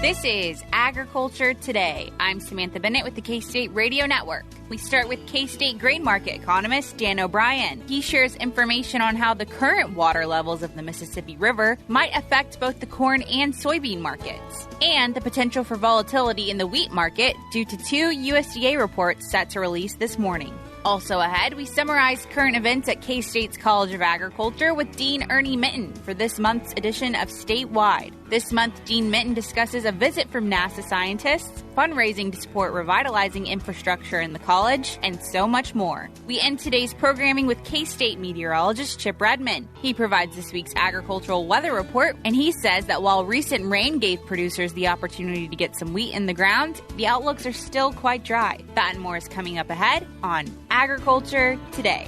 This is Agriculture Today. I'm Samantha Bennett with the K-State Radio Network. We start with K-State grain market economist Dan O'Brien. He shares information on how the current water levels of the Mississippi River might affect both the corn and soybean markets, and the potential for volatility in the wheat market due to two USDA reports set to release this morning. Also ahead, we summarize current events at K-State's College of Agriculture with Dean Ernie Minton for this month's edition of Statewide. This month, Dean Minton discusses a visit from NASA scientists, fundraising to support revitalizing infrastructure in the college, and so much more. We end today's programming with K-State meteorologist Chip Redmond. He provides this week's agricultural weather report, and he says that while recent rain gave producers the opportunity to get some wheat in the ground, the outlooks are still quite dry. That and more is coming up ahead on Agriculture Today.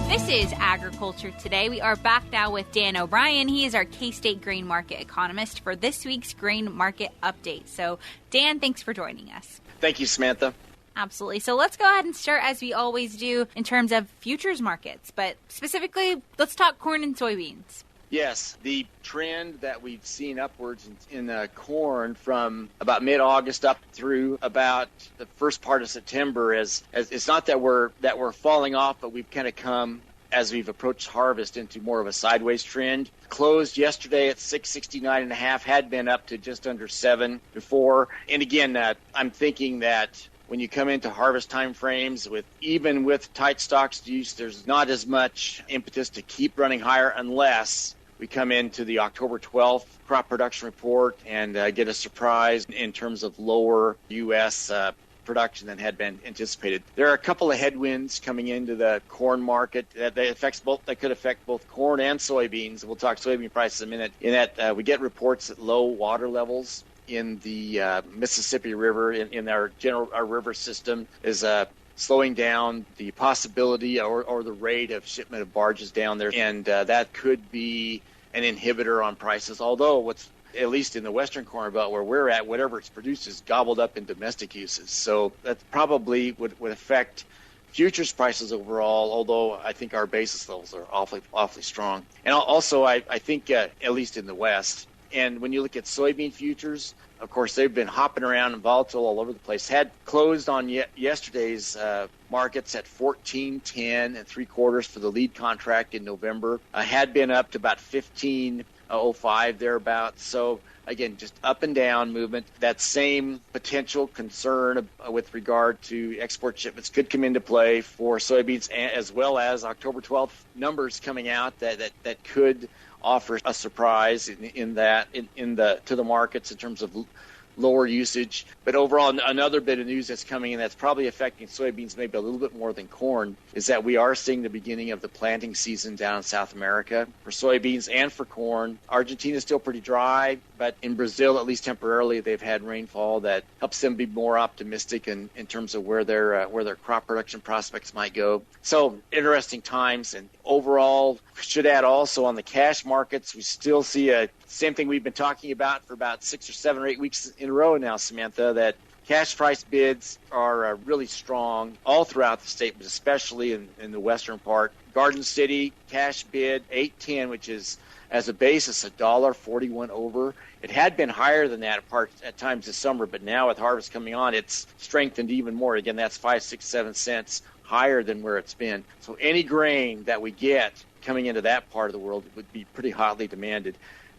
This is Agriculture Today. We are back now with Dan O'Brien. He is our K-State grain market economist for this week's grain market update. So, Dan, thanks for joining us. Thank you, Samantha. Absolutely. So let's go ahead and start, as we always do, in terms of futures markets. But specifically, let's talk corn and soybeans. Yes, the trend that we've seen upwards in corn from about mid-August up through about the first part of September is it's not that we're falling off, but we've kind of come, as we've approached harvest, into more of a sideways trend. Closed yesterday at 669.5, had been up to just under 7 before. And again, I'm thinking that when you come into harvest time frames, even with tight stocks use, there's not as much impetus to keep running higher unless we come into the October 12th crop production report and get a surprise in terms of lower U.S. production than had been anticipated. There are a couple of headwinds coming into the corn market that could affect both corn and soybeans. We'll talk soybean prices in a minute. In that we get reports that low water levels in the Mississippi River, in our river system, is slowing down the possibility or the rate of shipment of barges down there, and that could be an inhibitor on prices. Although at least in the Western Corn Belt where we're at, whatever it's produced is gobbled up in domestic uses. So that probably would affect futures prices overall, although I think our basis levels are awfully strong. And also, I think, at least in the West, and when you look at soybean futures, of course, they've been hopping around and volatile all over the place. Had closed on yesterday's markets at 14.10 3/4 for the lead contract in November. Had been up to about 15.05 thereabouts. So again, just up and down movement. That same potential concern with regard to export shipments could come into play for soybeans, as well as October 12th numbers coming out that could offer a surprise to the markets in terms of lower usage. But overall, another bit of news that's coming in that's probably affecting soybeans maybe a little bit more than corn is that we are seeing the beginning of the planting season down in South America for soybeans and for corn. Argentina is still pretty dry, but in Brazil, at least temporarily, they've had rainfall that helps them be more optimistic in terms of where their crop production prospects might go. So interesting times. And overall, should add also on the cash markets, we still see a same thing we've been talking about for about 6 or 7 or 8 weeks in a row now, Samantha, that cash price bids are really strong all throughout the state, but especially in the western part. Garden City, cash bid 810, which is, as a basis, $1.41 over. It had been higher than that at times this summer, but now with harvest coming on, it's strengthened even more. Again, that's 5, 6, 7 cents higher than where it's been. So any grain that we get coming into that part of the world would be pretty hotly demanded.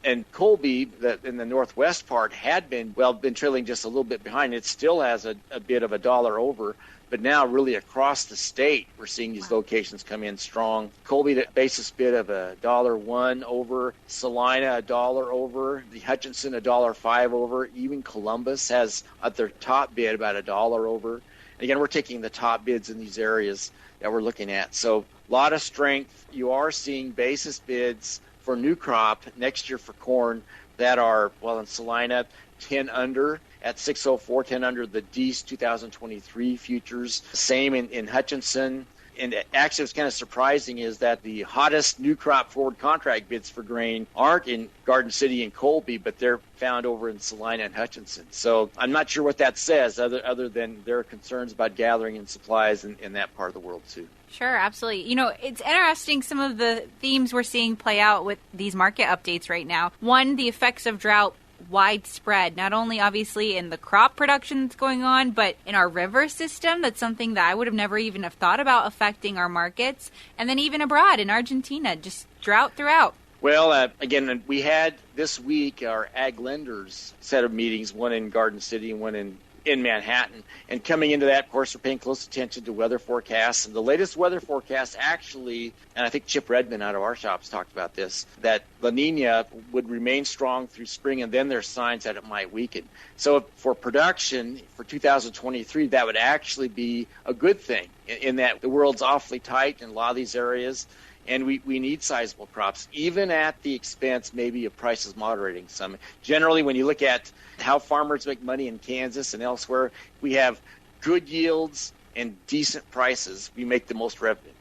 And Colby, that in the northwest part, had been trailing just a little bit behind. It still has a bit of $1 over, but now really across the state, we're seeing these locations come in strong. Colby, the basis bid of $1.01 over. Salina, $1 over. The Hutchinson, $1.05 over. Even Columbus has at their top bid about $1 over. And again, we're taking the top bids in these areas that we're looking at. So a lot of strength. You are seeing basis bids for new crop next year for corn that are, in Salina, 10 under at 604, 10 under the Dees 2023 futures. Same in Hutchinson, And actually, what's kind of surprising is that the hottest new crop forward contract bids for grain aren't in Garden City and Colby, but they're found over in Salina and Hutchinson. So I'm not sure what that says, other than there are concerns about gathering and supplies in that part of the world, too. Sure, absolutely. It's interesting some of the themes we're seeing play out with these market updates right now. One, the effects of drought widespread, not only obviously in the crop production that's going on, but in our river system. That's something that I would have never even have thought about affecting our markets. And then even abroad in Argentina, just drought throughout. Well, again, we had this week our ag lenders set of meetings, one in Garden City and one in Manhattan. And coming into that, of course, we're paying close attention to weather forecasts. And the latest weather forecast actually, and I think Chip Redmond out of our shops talked about this, that La Nina would remain strong through spring, and then there's signs that it might weaken. So for production for 2023, that would actually be a good thing in that the world's awfully tight in a lot of these areas. And we need sizable crops, even at the expense maybe of prices moderating some. Generally, when you look at how farmers make money in Kansas and elsewhere, we have good yields and decent prices. We make the most revenue.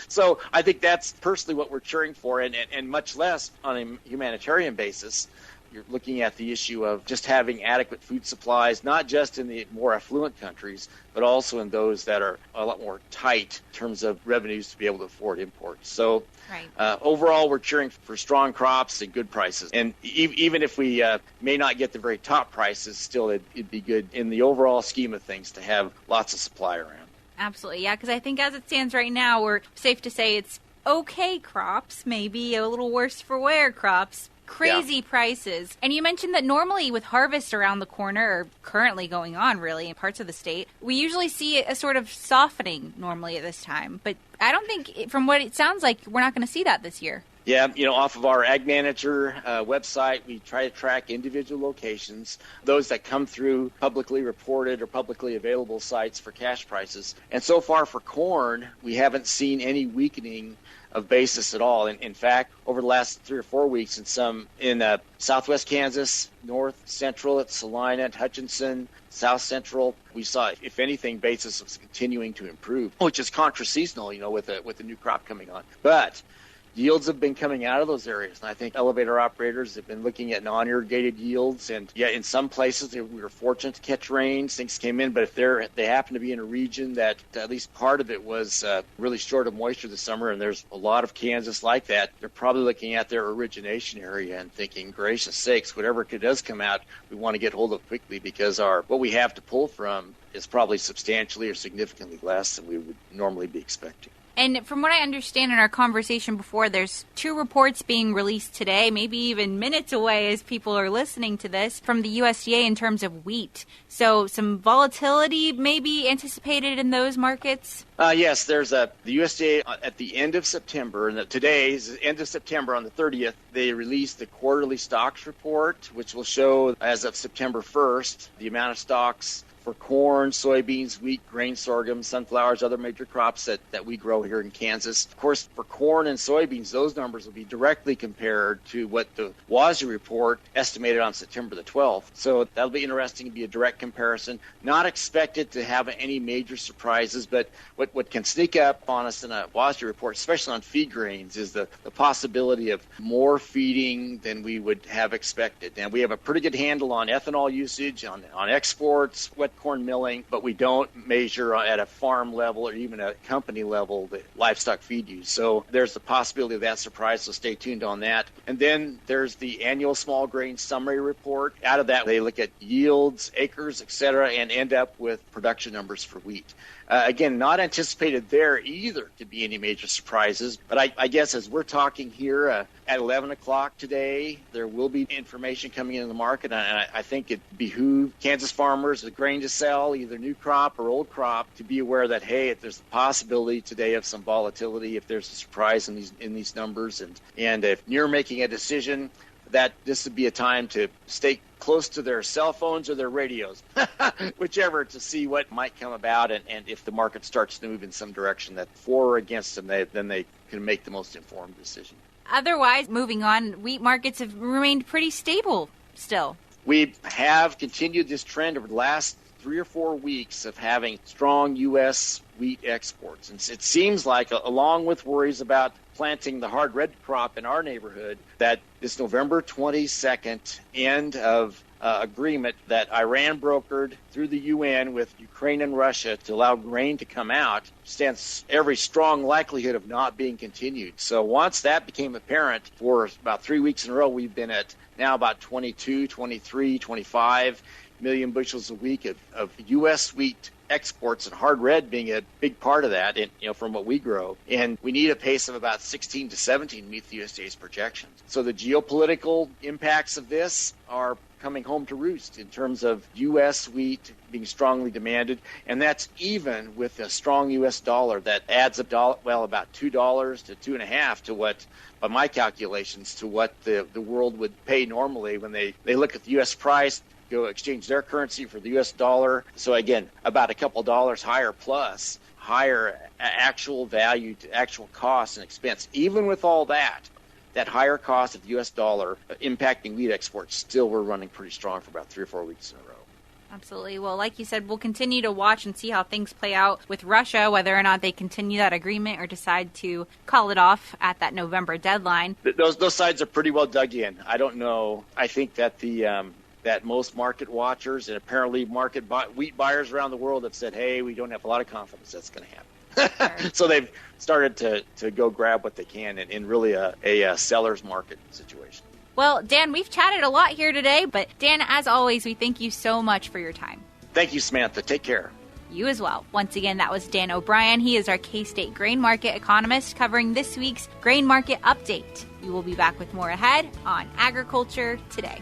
So I think that's personally what we're cheering for, and much less on a humanitarian basis. You're looking at the issue of just having adequate food supplies, not just in the more affluent countries, but also in those that are a lot more tight in terms of revenues to be able to afford imports. So overall, we're cheering for strong crops and good prices. And even if we may not get the very top prices, still it'd be good in the overall scheme of things to have lots of supply around. Absolutely, yeah, because I think as it stands right now, we're safe to say it's okay crops, maybe a little worse for wear crops. Crazy prices. And you mentioned that normally with harvest around the corner, or currently going on really in parts of the state, we usually see a sort of softening normally at this time. But I don't think, from what it sounds like, we're not going to see that this year. Yeah, off of our AgManager website, we try to track individual locations, those that come through publicly reported or publicly available sites for cash prices. And so far for corn, we haven't seen any weakening of basis at all. In fact, over the last 3 or 4 weeks, in southwest Kansas, north central at Salina and Hutchinson, south central, we saw, if anything, basis was continuing to improve, which is contra-seasonal, with the new crop coming on. But yields have been coming out of those areas, and I think elevator operators have been looking at non-irrigated yields. And in some places we were fortunate to catch rains, things came in, but if they happen to be in a region that at least part of it was really short of moisture this summer, and there's a lot of Kansas like that, they're probably looking at their origination area and thinking, gracious sakes, whatever does come out, we want to get hold of quickly, because what we have to pull from is probably substantially or significantly less than we would normally be expecting. And from what I understand in our conversation before, there's 2 reports being released today, maybe even minutes away as people are listening to this, from the USDA in terms of wheat. So some volatility may be anticipated in those markets? Yes, there's the USDA at the end of September, and today is the end of September on the 30th, they released the quarterly stocks report, which will show as of September 1st the amount of stocks for corn, soybeans, wheat, grain, sorghum, sunflowers, other major crops that we grow here in Kansas. Of course, for corn and soybeans, those numbers will be directly compared to what the WASDE report estimated on September the 12th. So that'll be interesting to be a direct comparison. Not expected to have any major surprises, but what can sneak up on us in a WASDE report, especially on feed grains, is the possibility of more feeding than we would have expected. And we have a pretty good handle on ethanol usage, on exports, wet corn milling, but we don't measure at a farm level or even a company level the livestock feed use. So there's the possibility of that surprise, so stay tuned on that. And then there's the annual small grain summary report. Out of that, they look at yields, acres, etc., and end up with production numbers for wheat. Again, not anticipated there either to be any major surprises, but I guess as we're talking here at 11 o'clock today, there will be information coming into the market, and I think it behooves Kansas farmers with grain to sell, either new crop or old crop, to be aware that, hey, if there's a possibility today of some volatility, if there's a surprise in these numbers, and if you're making a decision, that this would be a time to stay close to their cell phones or their radios, whichever, to see what might come about, and if the market starts to move in some direction that for or against them, then they can make the most informed decision. Otherwise, moving on, wheat markets have remained pretty stable still. We have continued this trend over the last 3 or 4 weeks of having strong U.S. wheat exports. And it seems like, along with worries about planting the hard red crop in our neighborhood, that this November 22nd end of agreement that Iran brokered through the UN with Ukraine and Russia to allow grain to come out stands every strong likelihood of not being continued. So once that became apparent, for about 3 weeks in a row, we've been at now about 22, 23, 25 million bushels a week of U.S. wheat exports, and hard red being a big part of that, from what we grow. And we need a pace of about 16 to 17 to meet the USDA's projections. So the geopolitical impacts of this are coming home to roost in terms of U.S. wheat being strongly demanded, and that's even with a strong U.S. dollar that adds about $2 to $2.50 to what, by my calculations, to what the world would pay normally when they look at the U.S. price, go exchange their currency for the U.S. dollar. So again, about a couple dollars higher plus, higher actual value to actual cost and expense. Even with all that higher cost of the U.S. dollar impacting wheat exports, still we're running pretty strong for about 3 or 4 weeks in a row. Absolutely. Well, like you said, we'll continue to watch and see how things play out with Russia, whether or not they continue that agreement or decide to call it off at that November deadline. Those sides are pretty well dug in. I don't know. I think that that most market watchers and apparently wheat buyers around the world have said, hey, we don't have a lot of confidence that's going to happen. Sure. So they've started to go grab what they can in really a seller's market situation. Well, Dan, we've chatted a lot here today, but Dan, as always, we thank you so much for your time. Thank you, Samantha. Take care. You as well. Once again, that was Dan O'Brien. He is our K-State grain market economist covering this week's grain market update. We will be back with more ahead on Agriculture Today.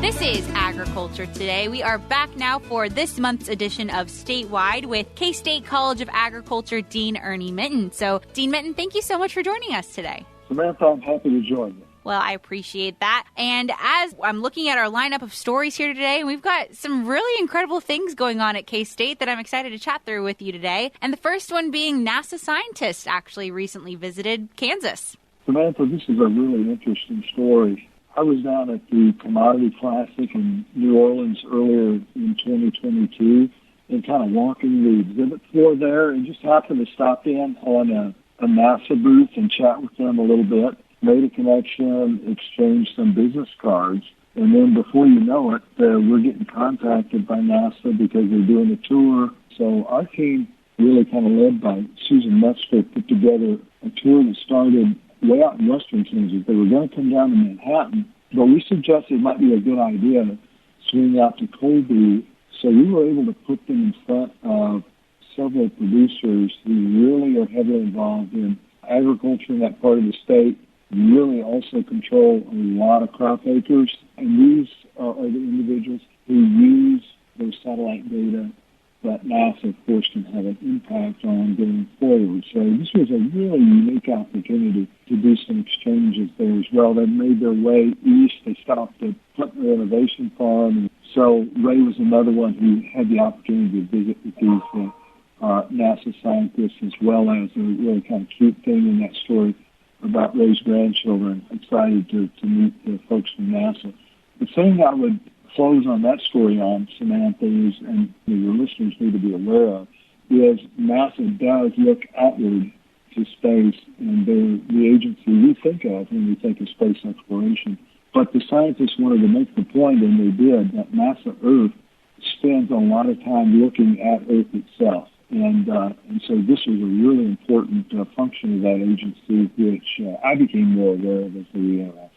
This is Agriculture Today. We are back now for this month's edition of Statewide with K-State College of Agriculture Dean Ernie Minton. So, Dean Minton, thank you so much for joining us today. Samantha, I'm happy to join you. Well, I appreciate that. And as I'm looking at our lineup of stories here today, we've got some really incredible things going on at K-State that I'm excited to chat through with you today. And the first one being NASA scientists actually recently visited Kansas. Samantha, this is a really interesting story. I was down at the Commodity Classic in New Orleans earlier in 2022 and kind of walking the exhibit floor there and just happened to stop in on a NASA booth and chat with them a little bit, made a connection, exchanged some business cards, and then before you know it, we're getting contacted by NASA because they're doing a tour. So our team, really kind of led by Susan Metzger, put together a tour that started way out in western Kansas. They were going to come down to Manhattan, but we suggested it might be a good idea to swing out to Colby. So we were able to put them in front of several producers who really are heavily involved in agriculture in that part of the state, really also control a lot of crop acres. And these are the individuals who use those satellite data that NASA, of course, can have an impact on going forward. So this was a really unique opportunity to do some exchanges there as well. They made their way east. They stopped at Putnam Innovation Farm. So Ray was another one who had the opportunity to visit with these NASA scientists, as well as a really kind of cute thing in that story about Ray's grandchildren. Excited to meet the folks from NASA. The thing I would close on that story on, Samantha, is, and your listeners need to be aware of, is NASA does look outward to space, and they're the agency we think of when we think of space exploration. But the scientists wanted to make the point, and they did, that NASA Earth spends a lot of time looking at Earth itself. And so this was a really important function of that agency, which I became more aware of as the year after.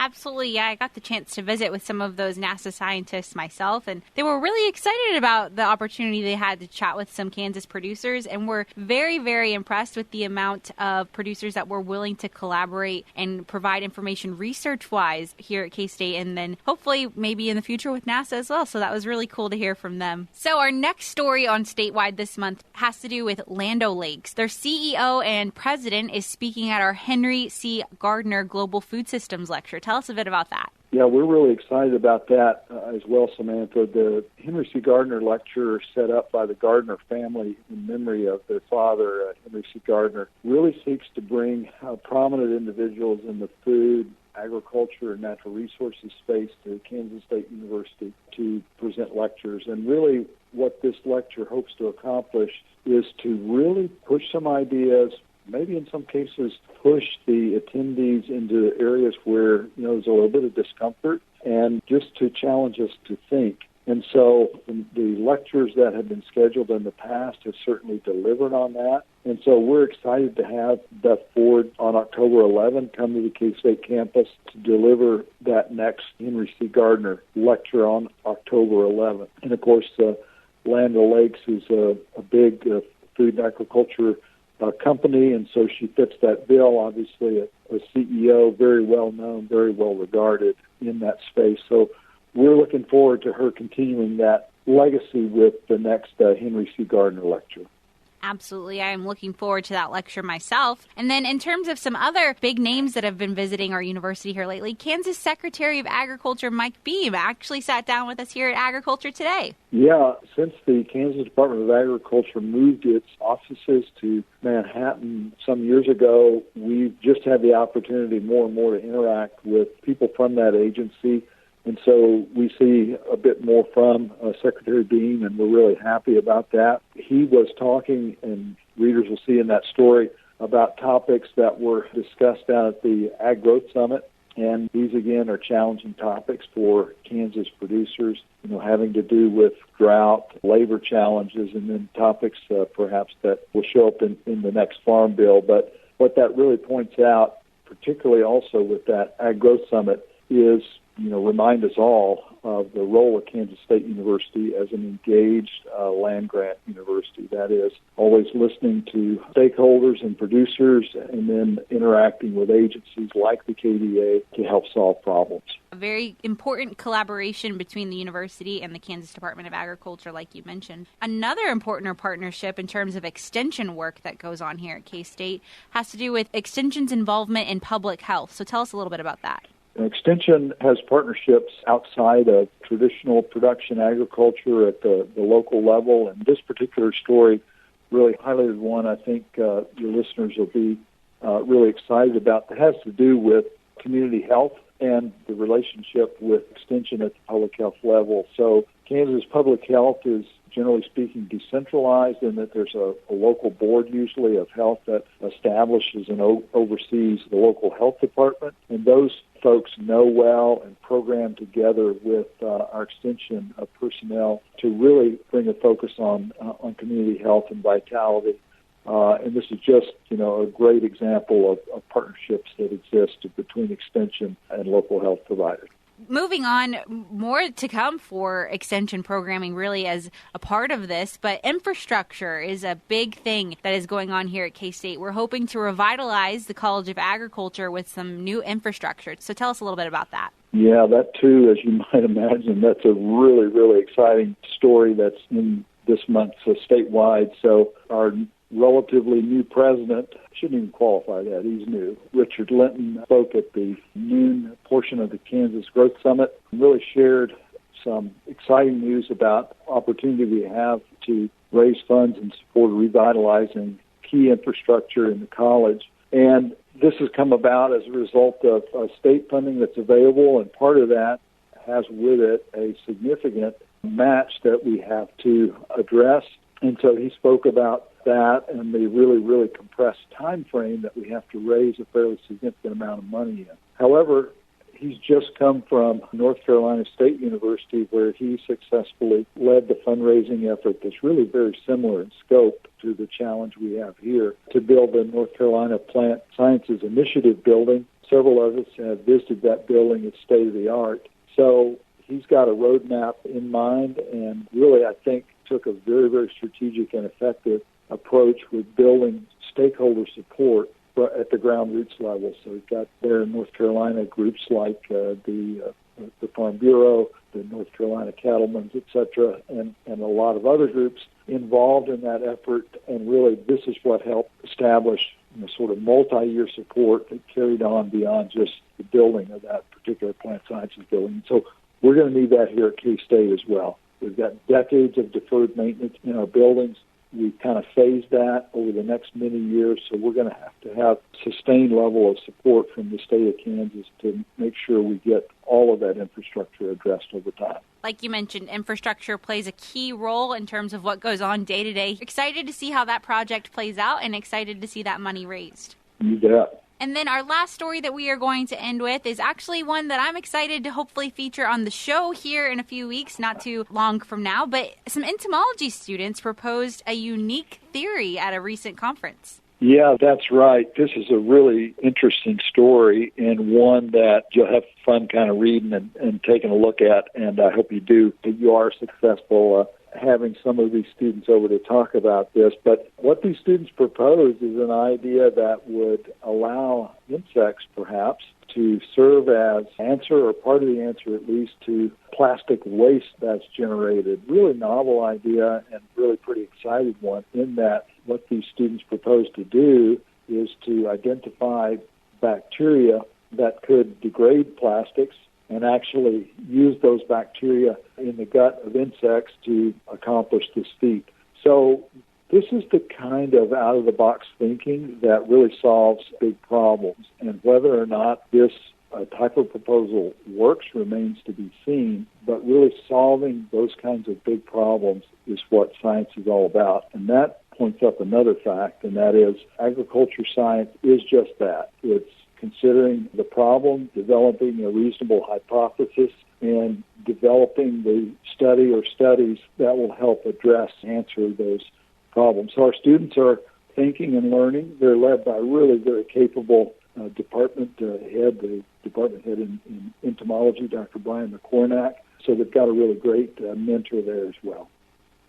Absolutely. Yeah, I got the chance to visit with some of those NASA scientists myself, and they were really excited about the opportunity they had to chat with some Kansas producers, and were very, very impressed with the amount of producers that were willing to collaborate and provide information research-wise here at K-State, and then hopefully maybe in the future with NASA as well. So that was really cool to hear from them. So our next story on Statewide this month has to do with Land O'Lakes. Their CEO and president is speaking at our Henry C. Gardner Global Food Systems Lecture. Tell us a bit about that. Yeah, we're really excited about that as well, Samantha. The Henry C. Gardner Lecture, set up by the Gardner family in memory of their father, Henry C. Gardner, really seeks to bring prominent individuals in the food, agriculture, and natural resources space to Kansas State University to present lectures. And really what this lecture hopes to accomplish is to really push some ideas, maybe in some cases push the attendees into areas where there's a little bit of discomfort, and just to challenge us to think. And so the lectures that have been scheduled in the past have certainly delivered on that. And so we're excited to have Beth Ford on October 11 come to the K-State campus to deliver that next Henry C. Gardner lecture on October 11. And of course, Land O'Lakes is a big food and agriculture company, and so she fits that bill. Obviously, a CEO, very well known, very well regarded in that space. So we're looking forward to her continuing that legacy with the next Henry C. Gardner lecture. Absolutely. I am looking forward to that lecture myself. And then in terms of some other big names that have been visiting our university here lately, Kansas Secretary of Agriculture Mike Beam actually sat down with us here at Agriculture Today. Yeah, since the Kansas Department of Agriculture moved its offices to Manhattan some years ago, we've just had the opportunity more and more to interact with people from that agency. And so we see a bit more from Secretary Beam, and we're really happy about that. He was talking, and readers will see in that story, about topics that were discussed down at the Ag Growth Summit. And these, again, are challenging topics for Kansas producers, having to do with drought, labor challenges, and then topics perhaps that will show up in the next Farm Bill. But what that really points out, particularly also with that Ag Growth Summit, is remind us all of the role of Kansas State University as an engaged land-grant university. That is, always listening to stakeholders and producers, and then interacting with agencies like the KDA to help solve problems. A very important collaboration between the university and the Kansas Department of Agriculture, like you mentioned. Another important partnership in terms of extension work that goes on here at K-State has to do with Extension's involvement in public health. So tell us a little bit about that. Extension has partnerships outside of traditional production agriculture at the local level, and this particular story really highlighted one I think your listeners will be really excited about. That has to do with community health and the relationship with Extension at the public health level. So Kansas Public Health is, generally speaking, decentralized in that there's a local board usually of health that establishes and oversees the local health department, and those folks know well and program together with our extension personnel to really bring a focus on community health and vitality. And this is just, a great example of partnerships that exist between extension and local health providers. Moving on, more to come for extension programming really as a part of this, but infrastructure is a big thing that is going on here at K-State. We're hoping to revitalize the College of Agriculture with some new infrastructure. So tell us a little bit about that. Yeah, that too, as you might imagine, that's a really, really exciting story that's in this month's statewide. So our relatively new president, shouldn't even qualify that, he's new, Richard Linton, spoke at the noon portion of the Kansas Growth Summit, and really shared some exciting news about opportunity we have to raise funds and support revitalizing key infrastructure in the college. And this has come about as a result of state funding that's available, and part of that has with it a significant match that we have to address. And so he spoke about that and the really, really compressed time frame that we have to raise a fairly significant amount of money in. However, He's just come from North Carolina State University, where he successfully led the fundraising effort that's really very similar in scope to the challenge we have here to build the North Carolina Plant Sciences Initiative building. Several of us have visited that building. It's state-of-the-art. So he's got a roadmap in mind and really, I think, took a very, very strategic and effective approach with building stakeholder support at the ground roots level. So we've got there in North Carolina groups like the Farm Bureau, the North Carolina Cattlemen's, et cetera, and a lot of other groups involved in that effort. And really, this is what helped establish sort of multi-year support that carried on beyond just the building of that particular plant sciences building. So we're going to need that here at K-State as well. We've got decades of deferred maintenance in our buildings. We've kind of phased that over the next many years, so we're going to have sustained level of support from the state of Kansas to make sure we get all of that infrastructure addressed over time. Like you mentioned, infrastructure plays a key role in terms of what goes on day to day. Excited to see how that project plays out and excited to see that money raised. You bet. And then our last story that we are going to end with is actually one that I'm excited to hopefully feature on the show here in a few weeks, not too long from now. But some entomology students proposed a unique theory at a recent conference. Yeah, that's right. This is a really interesting story and one that you'll have fun kind of reading and taking a look at, and I hope you do, that you are successful having some of these students over to talk about this. But what these students propose is an idea that would allow insects, perhaps, to serve as answer or part of the answer, at least, to plastic waste that's generated. Really novel idea and really pretty exciting one, in that what these students propose to do is to identify bacteria that could degrade plastics and actually use those bacteria in the gut of insects to accomplish this feat. So this is the kind of out-of-the-box thinking that really solves big problems. And whether or not this type of proposal works remains to be seen, but really solving those kinds of big problems is what science is all about. And that points up another fact, and that is agriculture science is just that. It's considering the problem, developing a reasonable hypothesis, and developing the study or studies that will help answer those problems. So our students are thinking and learning. They're led by a really very capable department head, the department head in entomology, Dr. Brian McCornack. So they've got a really great mentor there as well.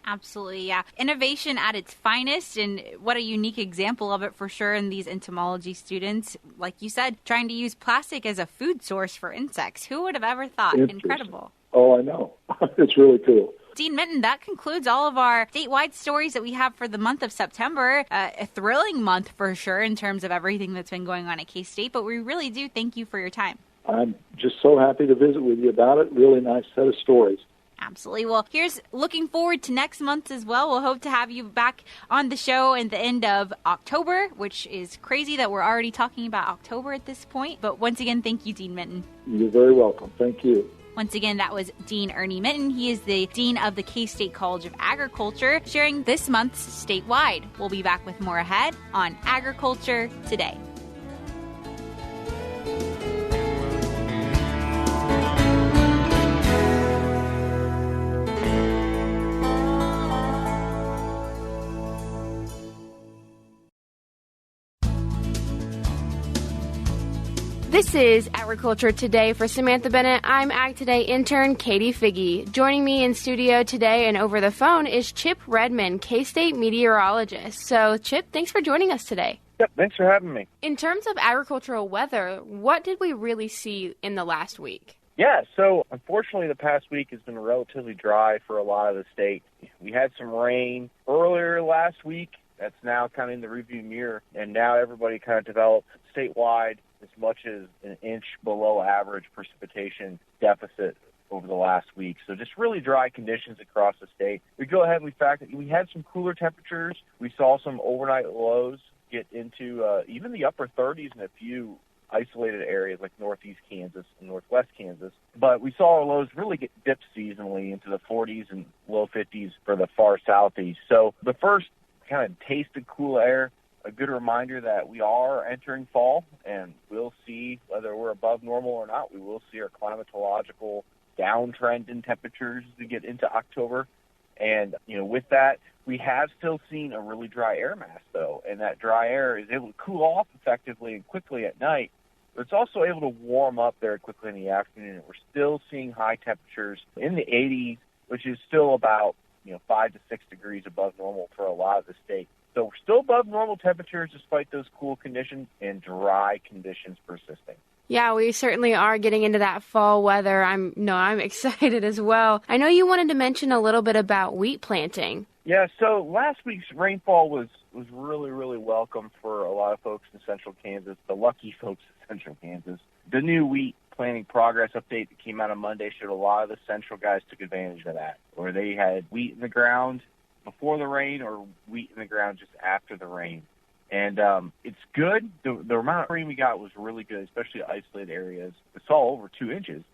Absolutely, yeah. Innovation at its finest, and what a unique example of it for sure in these entomology students. Like you said, trying to use plastic as a food source for insects. Who would have ever thought? Incredible. Oh, I know. It's really cool. Dean Minton, that concludes all of our statewide stories that we have for the month of September. A thrilling month for sure in terms of everything that's been going on at K-State, but we really do thank you for your time. I'm just so happy to visit with you about it. Really nice set of stories. Absolutely. Well, here's looking forward to next month as well. We'll hope to have you back on the show at the end of October, which is crazy that we're already talking about October at this point. But once again, thank you, Dean Minton. You're very welcome. Thank you. Once again, that was Dean Ernie Minton. He is the Dean of the K-State College of Agriculture, sharing this month's Statewide. We'll be back with more ahead on Agriculture Today. This is Agriculture Today for Samantha Bennett. I'm Ag Today intern Katie Figge. Joining me in studio today and over the phone is Chip Redmond, K-State meteorologist. So, Chip, thanks for joining us today. Yep, thanks for having me. In terms of agricultural weather, what did we really see in the last week? Yeah, so unfortunately the past week has been relatively dry for a lot of the state. We had some rain earlier last week. That's now kind of in the rearview mirror, and now everybody kind of developed statewide as much as an inch below average precipitation deficit over the last week. So just really dry conditions across the state. We go ahead and we had some cooler temperatures. We saw some overnight lows get into even the upper 30s in a few isolated areas like northeast Kansas and northwest Kansas. But we saw our lows really get dipped seasonally into the 40s and low 50s for the far southeast. So the first kind of taste of cool air good reminder that we are entering fall, and we'll see whether we're above normal or not. We will see our climatological downtrend in temperatures as we get into October. And, with that, we have still seen a really dry air mass, though, and that dry air is able to cool off effectively and quickly at night, but it's also able to warm up very quickly in the afternoon. We're still seeing high temperatures in the 80s, which is still about 5 to 6 degrees above normal for a lot of the state. So we're still above normal temperatures despite those cool conditions and dry conditions persisting. Yeah, we certainly are getting into that fall weather. I'm excited as well. I know you wanted to mention a little bit about wheat planting. Yeah, so last week's rainfall was really, really welcome for a lot of folks in central Kansas, the lucky folks in central Kansas. The new wheat planting progress update that came out on Monday showed a lot of the central guys took advantage of that, where they had wheat in the ground before the rain or wheat in the ground just after the rain. And it's good. The amount of rain we got was really good, especially isolated areas. We saw over 2 inches.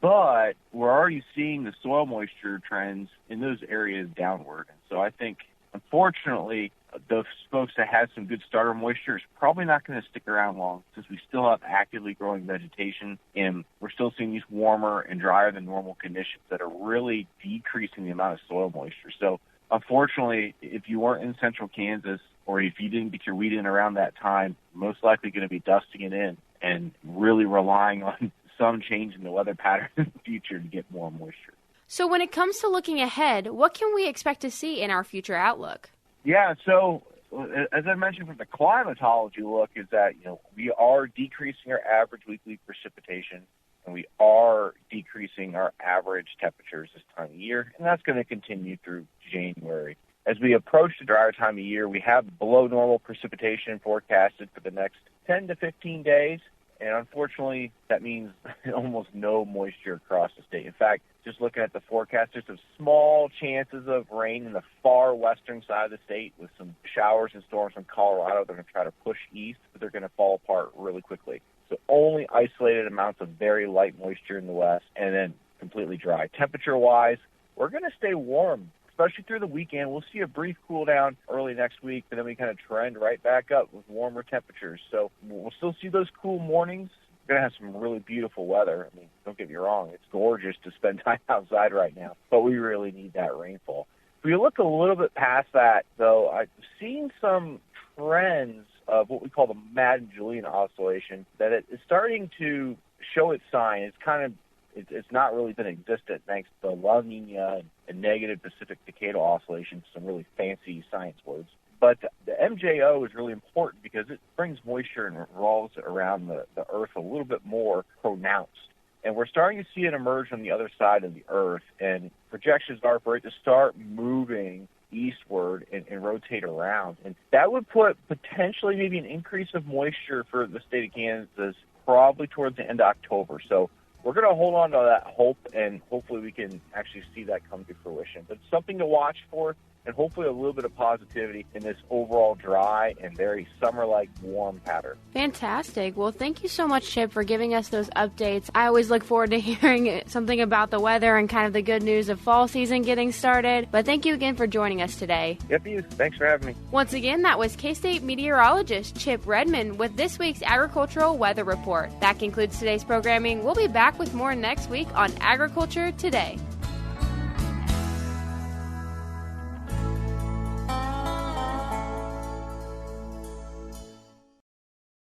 But we're already seeing the soil moisture trends in those areas downward. And so I think, unfortunately, those folks that had some good starter moisture is probably not going to stick around long, since we still have actively growing vegetation, and we're still seeing these warmer and drier than normal conditions that are really decreasing the amount of soil moisture. So, unfortunately, if you weren't in central Kansas, or if you didn't get your wheat in around that time, most likely going to be dusting it in and really relying on some change in the weather pattern in the future to get more moisture. So when it comes to looking ahead, what can we expect to see in our future outlook? Yeah, so as I mentioned from the climatology look is that, we are decreasing our average weekly precipitation, and we are decreasing our average temperatures this time of year, and that's going to continue through January. As we approach the drier time of year, we have below normal precipitation forecasted for the next 10 to 15 days. And unfortunately, that means almost no moisture across the state. In fact, just looking at the forecast, there's some small chances of rain in the far western side of the state with some showers and storms from Colorado. They're going to try to push east, but they're going to fall apart really quickly. So only isolated amounts of very light moisture in the west, and then completely dry. Temperature-wise, we're going to stay warm, especially through the weekend. We'll see a brief cool down early next week, and then we kind of trend right back up with warmer temperatures. So we'll still see those cool mornings. We're going to have some really beautiful weather. I mean, don't get me wrong, it's gorgeous to spend time outside right now, but we really need that rainfall. If we look a little bit past that, though, I've seen some trends of what we call the Madden-Julian oscillation, that it is starting to show its sign. It's not really been existent thanks to La Nina and negative Pacific Decadal oscillations, some really fancy science words. But the MJO is really important because it brings moisture and revolves it around the Earth a little bit more pronounced. And we're starting to see it emerge on the other side of the Earth, and projections are for it to start moving eastward and rotate around. And that would put potentially maybe an increase of moisture for the state of Kansas probably towards the end of October. So we're going to hold on to that hope, and hopefully we can actually see that come to fruition. But it's something to watch for, and hopefully a little bit of positivity in this overall dry and very summer-like warm pattern. Fantastic. Well, thank you so much, Chip, for giving us those updates. I always look forward to hearing something about the weather and kind of the good news of fall season getting started. But thank you again for joining us today. Yep, thanks for having me. Once again, that was K-State meteorologist Chip Redmond with this week's Agricultural Weather Report. That concludes today's programming. We'll be back with more next week on Agriculture Today.